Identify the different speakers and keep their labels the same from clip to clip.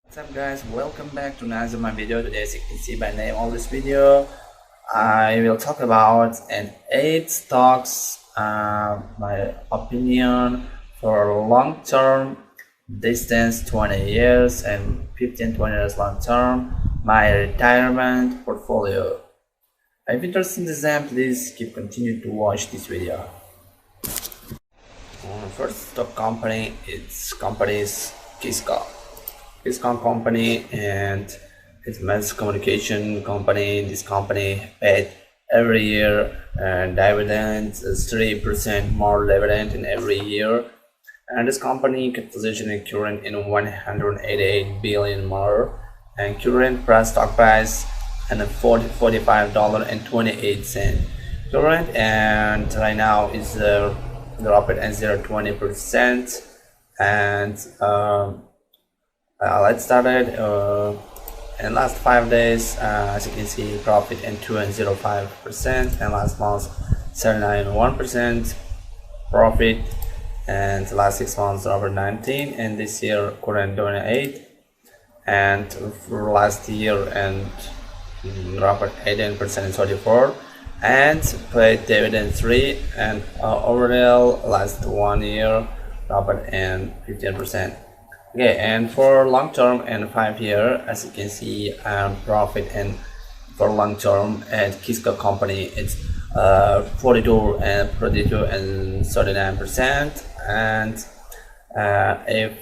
Speaker 1: What's up guys, welcome back to another my video. Today, as you can see by name of this video, I will talk about an 8 stocks, my opinion for long term distance 20 years and 15-20 years long term, my retirement portfolio. If you're interested in this, please continue to watch this video. First stock company, its company is Cisco company, and it's mass communication company. This company paid every year dividends, 3% more dividend in every year, and this company capitalization is current in 188 billion more, and current stock price and $45.28 current, and right now is dropped at 0.20%, and let's start it in last 5 days. As you can see, profit in 2.05%, and last month 79.1% profit, and last 6 months over 19, and this year current 28, and for last year and dropped 18% in 34, and paid dividend 3, and overall last 1 year dropped in 15%. Okay, and for long term and 5 year, as you can see, profit and for long term at Cisco company, it's 42 and 39%, and if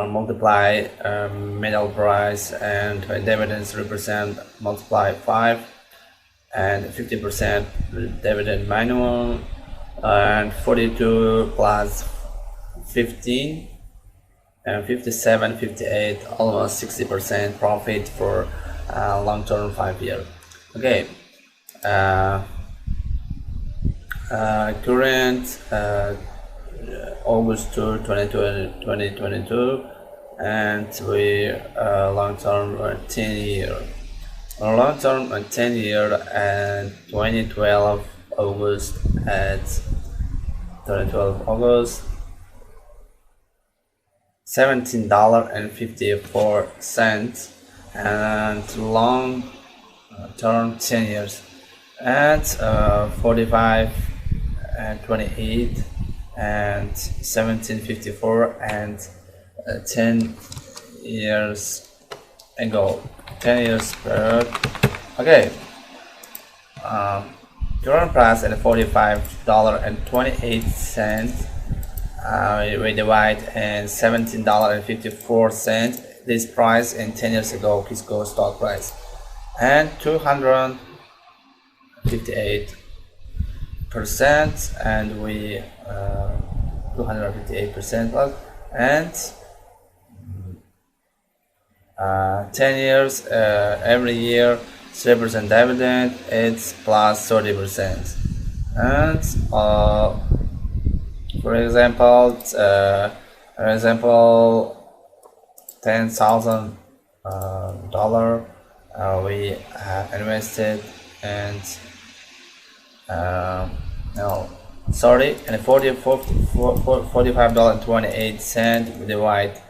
Speaker 1: multiply middle price and dividends represent multiply 5 and 50% dividend minimum, and 42 plus 15 and 57, 58, almost 60% profit for long-term 5 year. Okay, current August 2, 2022, and we long-term 10 year. Long-term 10 year and 2012 August at 2012 August. $17.54, and long term 10 years at 45 and 28 and 17.54, and 10 years ago, 10 years period. Okay, current price at $45.28. We divide and $17.54 this price in 10 years ago Cisco stock price, and 258%, and we 258% plus, and 10 years every year 3% dividend, it's plus 30%, and for example, $10,000 we invested, and no, sorry, and $45.28 we divide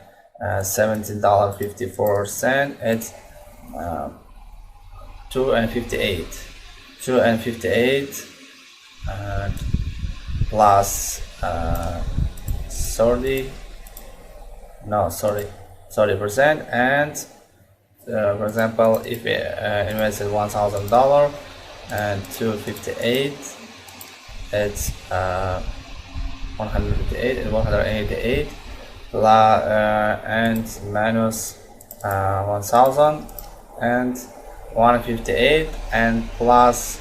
Speaker 1: $17.54, it's 2.58 plus 30%, and for example, if we invested $1,000 and 258, it's 158 and 188 and minus 1,000 and 158 and plus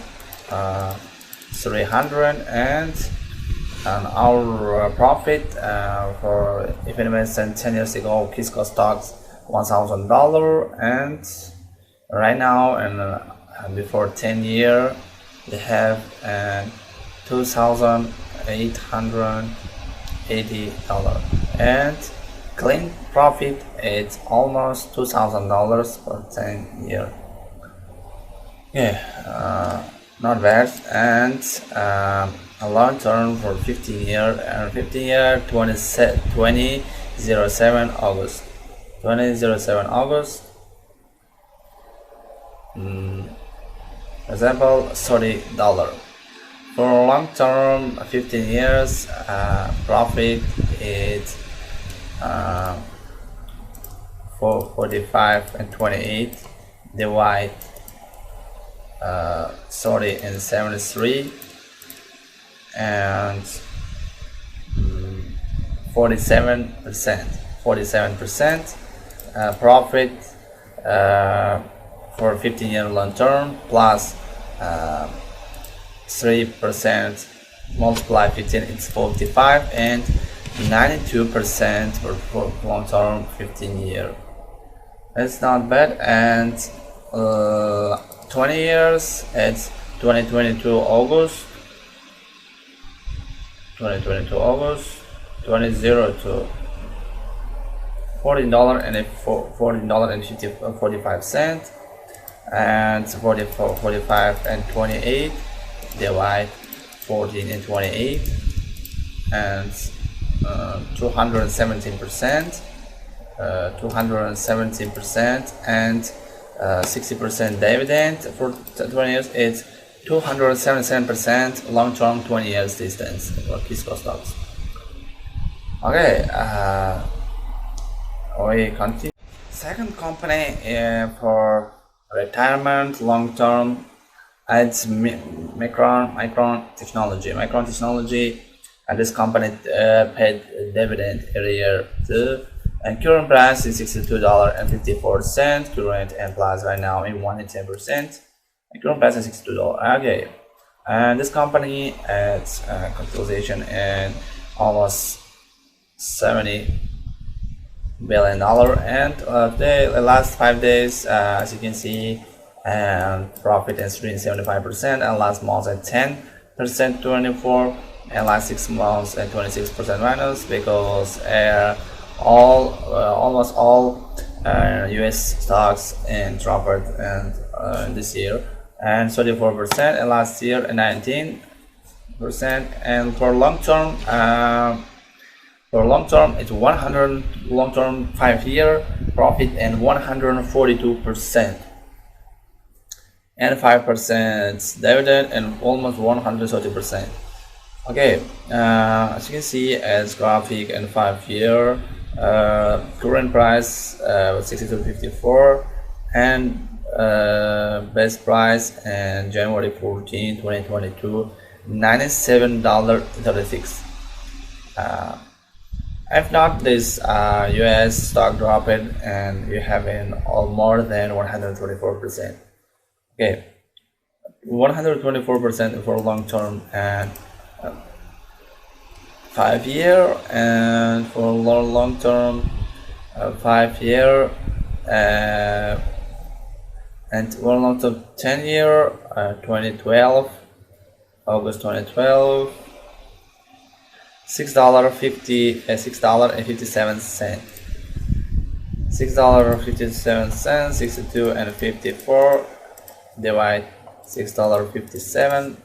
Speaker 1: 300, and our profit for if invested 10 years ago Cisco stocks $1,000, and right now and before 10 years they have $2,880, and clean profit it's almost $2,000 for 10 years. Yeah, not bad. And a long term for 15 year, 2007 August 2007 August. Example, $30. For long term, 15 years, profit is 45 and 28. Divide 30 and 73 and 47% profit for 15-year long term plus 3% multiply 15, it's 45, and 92% for long term 15-year. It's not bad. And 20 years, it's 2022 August 2002 $14.45 and 45 and 28 divide 14 and 28 and 217% and 60% dividend for 20 years. It's 277% long-term 20 years distance for Cisco stocks. Okay, we continue. Second company for retirement long-term, it's Micron Technology. And this company paid dividend every year too. And current price is $62.54. Current and plus right now in 110%. And current price is $62. Okay. And this company has capitalization in almost $70 billion. And the last 5 days, as you can see, and profit is 75%, and last month at 10%, 24, and last 6 months at 26% minus, because almost all US stocks and dropped and this year, and 34%, and last year 19%. And for long term, it's 100 long term 5-year profit and 142%. And 5% dividend and almost 130%. Okay, as you can see, as graphic and 5-year, current price was $62.54, and best price in January 14, 2022, $97.36. If not, this US stock dropped and you have all more than 124%. Okay, 124% for long term and 5-year, and for long term 5-year and for long term 10-year, 2012 August 2012, $6.57, $6.57, 62 and 54 divide $6.57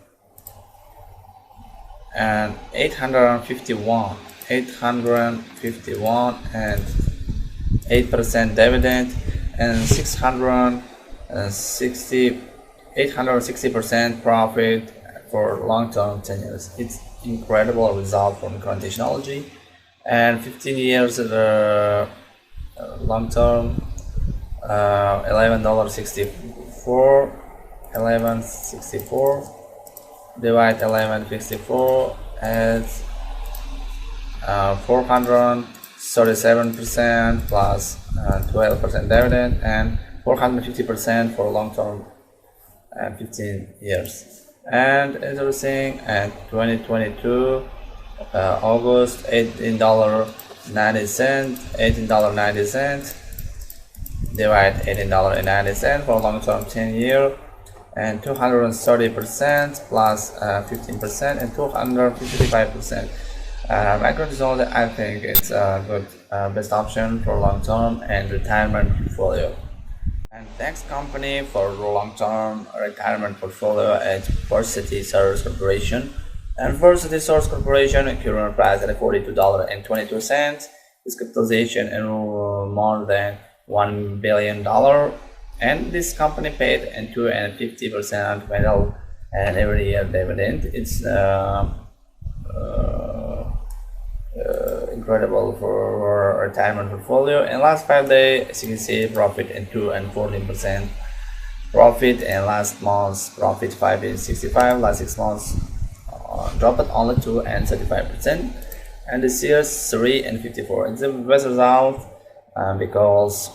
Speaker 1: and 851 and 8% dividend and 860% profit for long-term 10 years. It's incredible result from Micron Technology. And 15 years long-term, $11.64 divide 11.64 as 437% plus 12% dividend and 450% for long-term 15 years. And interesting, at 2022 August, $18.90 divide $18.90 for long-term 10-year and 230% plus 15% and 255%. Micron Technology, I think it's a good best option for long-term and retirement portfolio. And next company for long-term retirement portfolio is Varsity Source Corporation. And Varsity Source Corporation current price at $42.22. Its capitalization in more than $1 billion, and this company paid and 250% annual and every year dividend. It's incredible for retirement portfolio. In last 5 days, as you can see, profit and 2 and 14% profit, and last month's profit 5 and 65, last 6 months dropped only 2 and 35%, and this year's 3 and 54. It's the best result because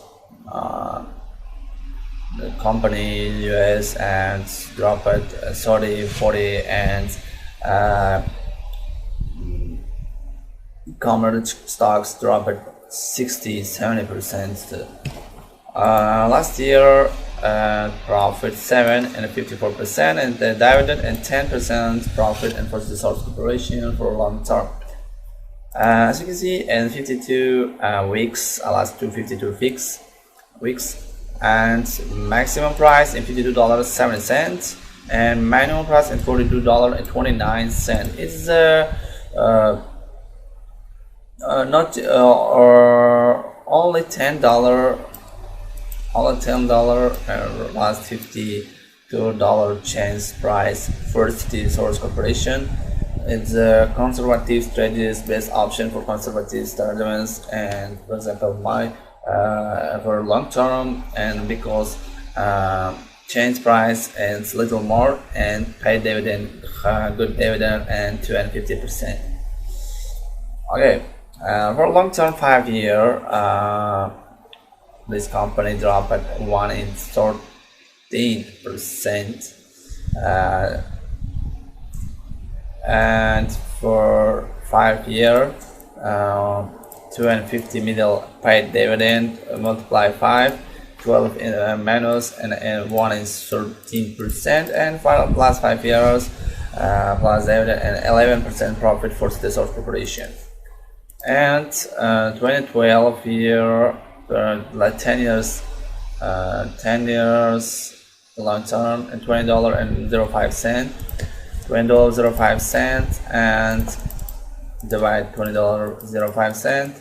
Speaker 1: the company in US and dropped 30, 40, and e-commerce stocks dropped 60, 70%. Last year profit 7 and 54%, and the dividend and 10% profit, and for the source corporation for long term. As you can see, in 52 weeks, last 252 weeks, and maximum price in $52.70 and minimum price in $42.29. It's not only $10, last $52 change price for the source corporation. It's a conservative strategies based option for conservative strategies, and for example for long term, and because change price is little more and pay dividend, good dividend, and 250%. Okay, for long term 5 year, this company dropped at 1 in 13%, and for 5 year 250 middle paid dividend multiply 5, 12 in minus, and 1 is 13%, and for last 5 years plus dividend and 11% profit for the source corporation. And 2012 year, like 10 years long term, and $20.05, $20.05, and divide $20.05,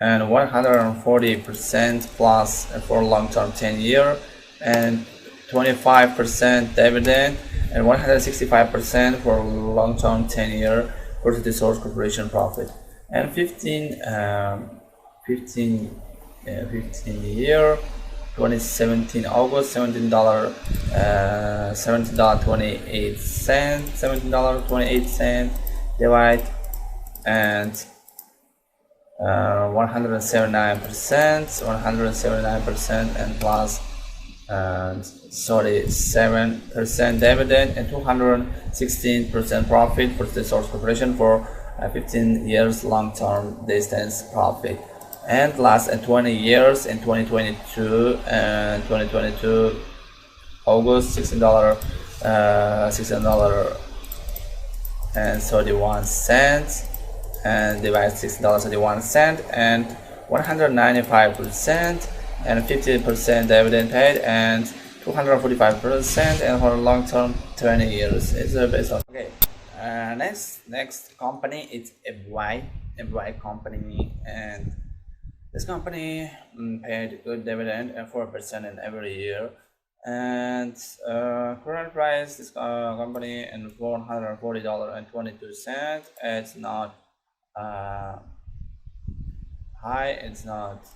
Speaker 1: and 140% plus for long term 10 year, and 25% dividend, and 165% for long term 10 year for the source corporation profit, and 15 year 2017 August, $17.28 divide, and 179%, and plus 37% dividend, and 216% profit for the source corporation for 15 years long term distance profit. And last 20 years in 2022 August, $16 and 31 cents, and divide $6.31, and 195%, and 50% dividend paid, and 245%, and for long term 20 years. It's the best. Okay, next company is AbbVie company, and this company paid good dividend and 4% in every year, and current price this company in $440.22. It's not high, it's not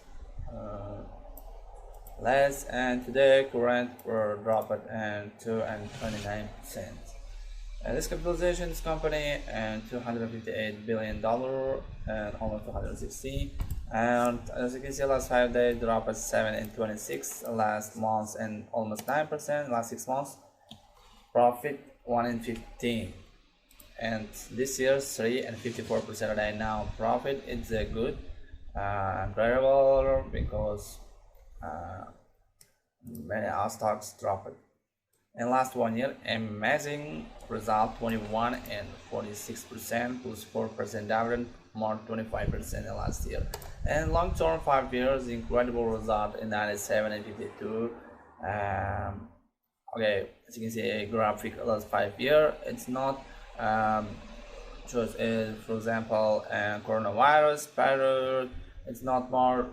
Speaker 1: less, and today current were dropped and 2 and 29%. This capitalization this company and $258 billion and almost 260, and as you can see last 5 days dropped 7 and 26, last month and almost 9%, last 6 months profit 1 and 15, and this year's 3 and 54% right now profit. It's a good incredible because many our stocks dropped. In last 1 year, amazing result, 21 and 46% plus 4% dividend, more 25% in last year. And long term 5 years, incredible result in 97 and 52. Okay, as you can see a graphic last 5 year. It's not just for example coronavirus period, It's not more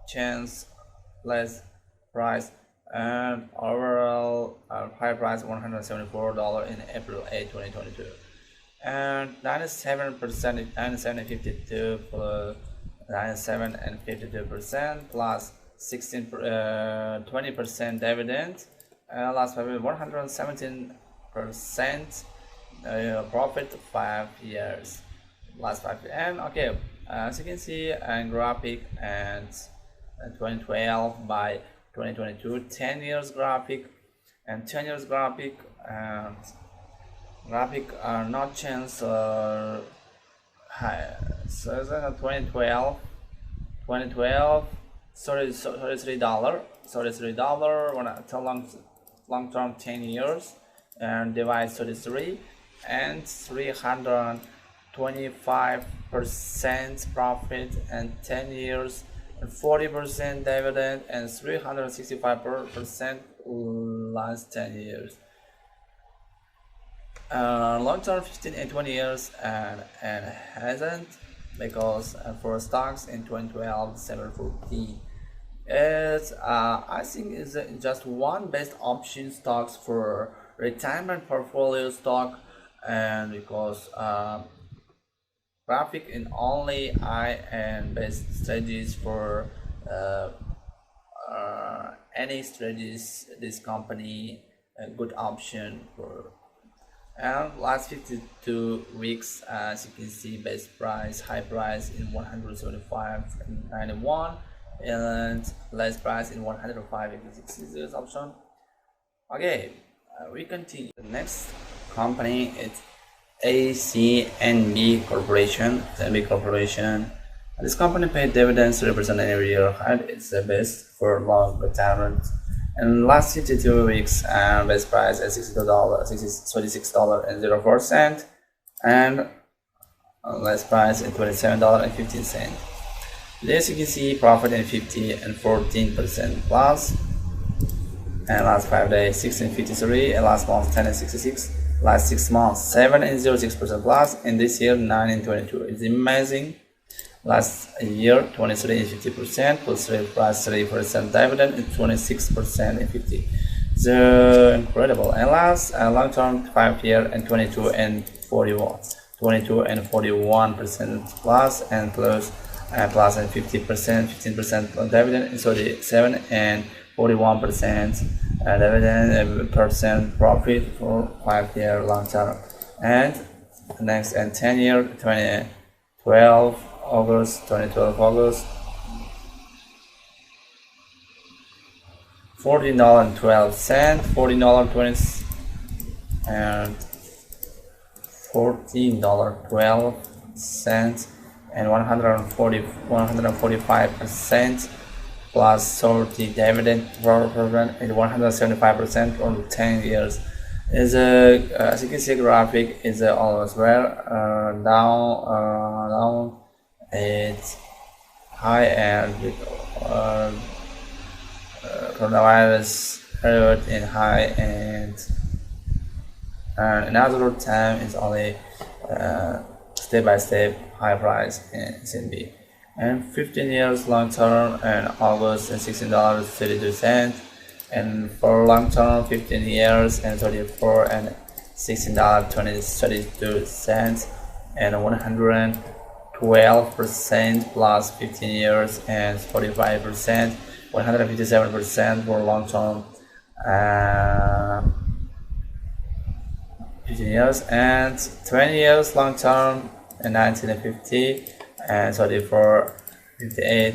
Speaker 1: chance, less price, and overall high price $174 in April 8, 2022, and 97%, 97 and 52 plus 97 and 52% plus 20% dividend, last 5 years 117% profit 5 years, last 5 years. And okay, as you can see in graphic, and 2012 by 2022, 10 years graphic and 10 years graphic, and graphic are not chance high. So then 2012 $33 when I tell long term 10 years, and divide 33 and 325% profit, and 10 years and 40% dividend, and 365% last 10 years. Long term 15 and 20 years, and hasn't, because for stocks in 2012 714. It's I think is just one best option stocks for retirement portfolio stock, and because graphic in only high and best strategies for any strategies, this company a good option for. And last 52 weeks, as you can see, best price, high price in 175.91, and less price in 105.86 is this option. Okay, we continue. The next company is ACNB Corporation. ACNB Corporation. This company paid dividends 3% every year, and it's the best for long retirement. And last 52 weeks, best price at $66.04, and last price at $27.15. This you can see profit in 50 and 14% plus, and last 5 days 16.53, and last month 10 and 66, last 6 months 7 and 06% plus, and this year 9 and 22. It's amazing. Last year 23 and 50% plus 3 plus 3% dividend and 26% and 50. So incredible. And last long term 5 year and 22 and 41, 22 and 41% plus, and plus and 50%, 15% dividend, and so the 7 and 41% dividend percent profit for 5 year long term. And next, and 10 year 2012 August, 2012 August, $14.12, $14.20, and $14.12, and 145% plus 30 dividend program, and 175% on 10 years. Is as you can see, graphic is always where down. It's high, and coronavirus period in high, and another time is only step by step high price in CNB. And 15 years long term and August, and $16.32, and for long term 15 years and 34 and $16.32, and 112% plus 15 years and 45%, 157% for long term 15 years, and 20 years long term and 1950, and 34 58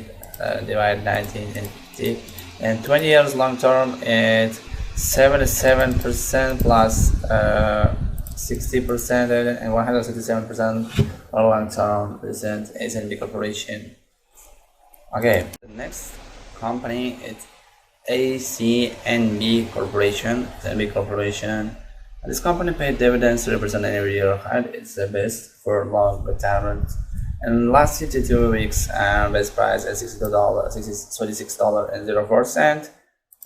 Speaker 1: divide 19 and 50, and 20 years long term and 77% plus 60% and 167% for long term present ACNB Corporation. Okay, the next company is ACNB Corporation. ACNB Corporation. This company paid dividends 3% every year, and it's the best for long retirement. And last 52 weeks, best price at $66.04,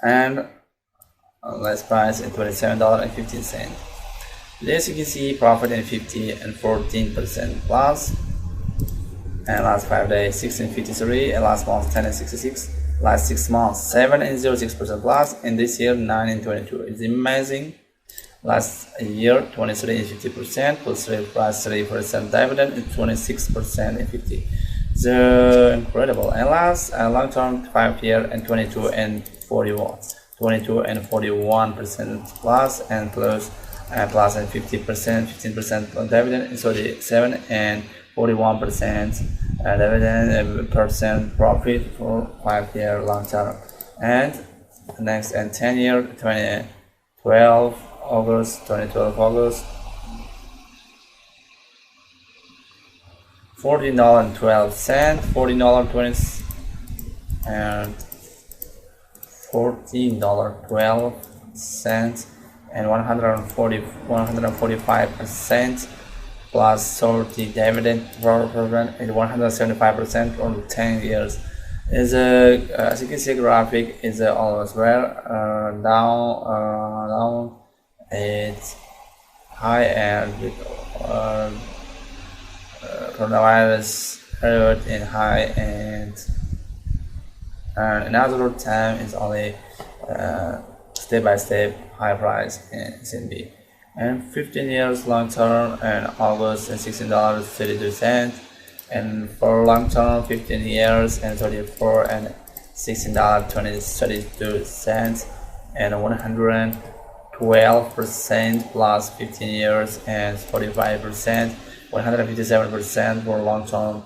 Speaker 1: and last price at $27.15. This you can see profit in 50 and 14% plus, and last 5 days 1653, and last month 10 and 66, last 6 months 7 and 06% plus, and this year 9 and 22. It's amazing. Last year 23 and 50% plus 3 plus 3% dividend and 26% and 50. So incredible. And last long term 5 year and 22 and 41, 22 and 41% plus, and plus and 50%, 15% dividend, and so the 7 and 41% dividend percent profit for 5 year long term. And next, and 10 year 2012 August, 2012 August, $14.12, $14.20, and $14.12, and 145% plus 30 dividend program, and 175% on 10 years. Is a as you can see, graphic is always where down. It's high, and with coronavirus period in high, and another time is only step by step high price in SNB. And 15 years long term and August, and $16.32, and for long term 15 years and 34 and $16.32, and 112% plus 15 years and 45%, 157% for long term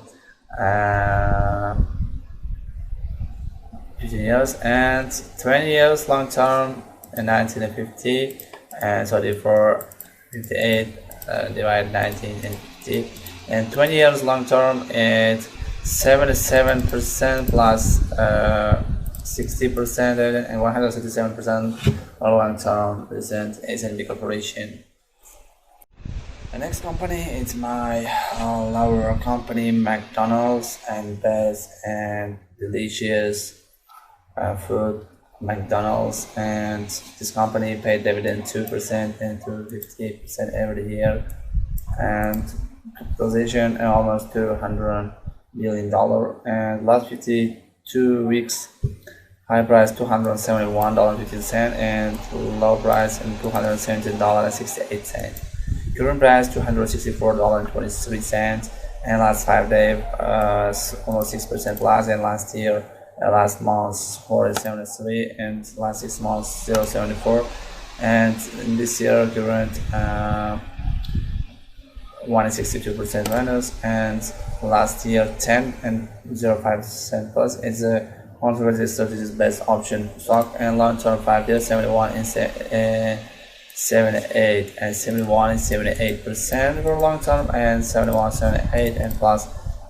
Speaker 1: 15 years, and 20 years long term and 1950, and 34 58 divide 19 and 50, and 20 years long term and 77% plus 60% and 167% long term present S&P Corporation. The next company is my lover company, McDonald's, and best and delicious food McDonald's, and this company paid dividend 2% and 250% every year, and capitalization almost $200 million, and last 52 weeks high price $271.50 and low price and $217.68. Current price $264.23, and last 5 days almost 6% plus, and last year last month 4.73, and last 6 months 0.74, and in this year current 1.62% minus, and last year 10 and 0.5% plus. It's a conservative strategy best option stock, and long term 5 years 71 and 78 and 71 and 78% for long term, and 71 78 and plus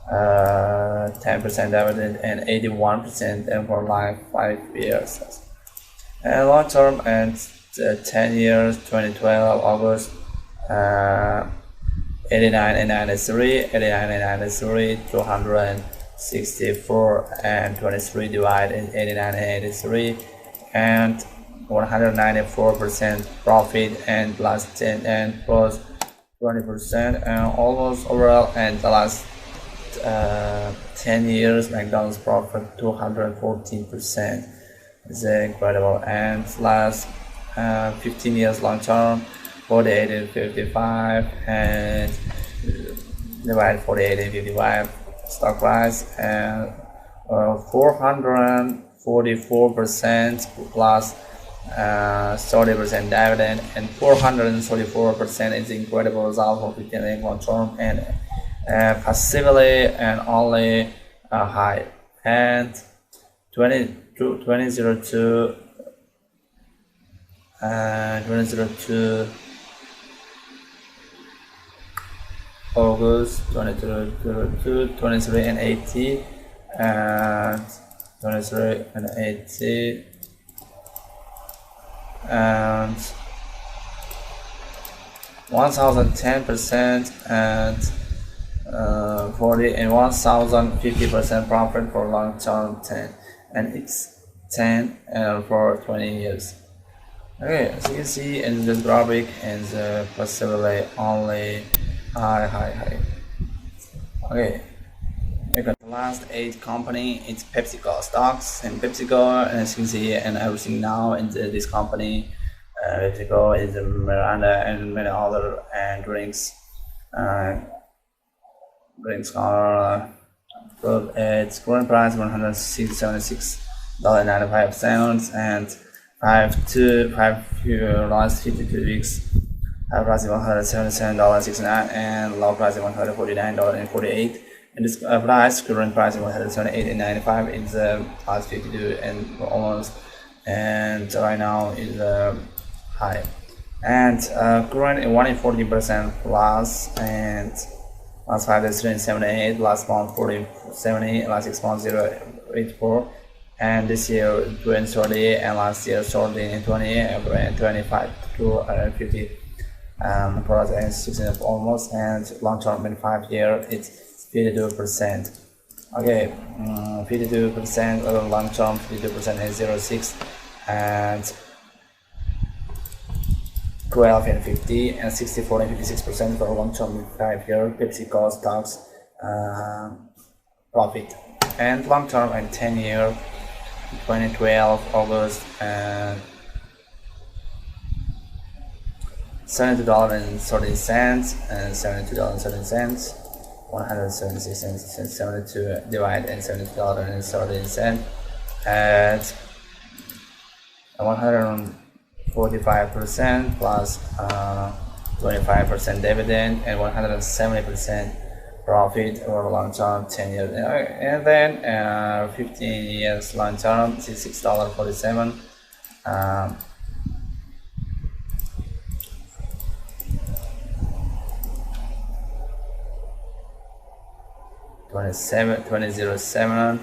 Speaker 1: 10% dividend, and 81% and for life 5 years, and long term and 10 years 2012 August 89 and 93, 89 and 93, 264 and 23 divided 89 and 83, and 194% profit, and plus 10 and plus 20%, and almost overall, and the last 10 years McDonald's profit 214%. It's incredible. And last 15 years long term 48 and 55, and divide 48 and 55 stock price, and 444% plus 30% dividend, and 434% is incredible result for 15 years long term, and passively and only high, and 2002 August 2022, 23 and 80, and 23 and 80, and 1010%, and 40 and 1050% profit for long term 10, and it's 10 for 20 years. Okay, as you can see in this graphic, and the possibly only high. Okay, We got the last 8 company. It's PepsiCo stocks, and PepsiCo, as you can see, and everything now in this company. PepsiCo is Miranda and many other drinks. Drinks are its current price $176.95 and last 52 weeks. High price is $177.69 and low price is $149.48. And this price, current price is $178.95 in the past 52 and almost, and right now is high. And current 1 in 14% plus, and last 5 days 378, last month 40.70, last 6 months 0.84, and this year 20.30, and last year 20.20, and 25 to 50 products and 16 almost, and long term in 5 years it's 52%. Okay, 52% long term, 52% is 0.6, and 12 and 50, and 64 and 56% for long term 5 year PepsiCo stocks profit, and long term and 10 year 2012 August and $72.30 and $72.30, 176 and 72 divided and $72.30 at 145% plus 25% dividend and 170% profit over long term 10 years, and then 15 years long term $6.47. 2007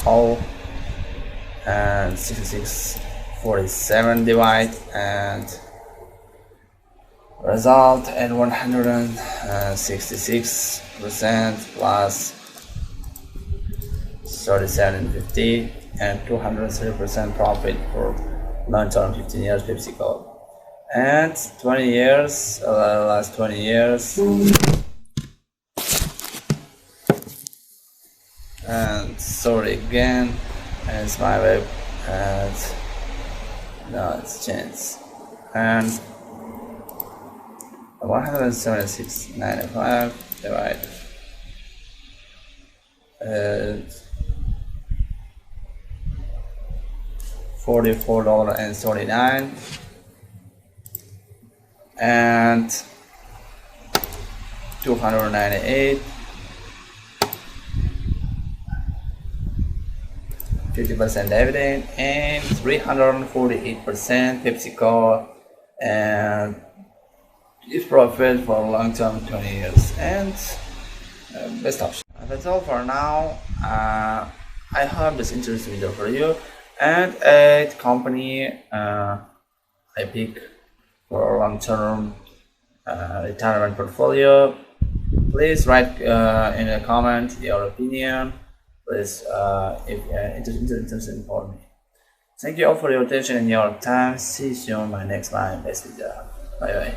Speaker 1: all and 66.47 divide and result at 166% plus 37.50 and 230% profit for long-term 15 years PepsiCo. And 20 years, last 20 years, and sorry again, and it's my web, and no, it's changed, and 176.95 divided $44.39 and 298, 50% dividend, and 348% PepsiCo, and its profit for long term 20 years, and best option. That's all for now. I hope this interesting video for you, and a company I pick for long-term retirement portfolio. Please write in a comment your opinion. Please, if interested for me. Thank you all for your attention and your time. See you soon in my next video. Bye bye.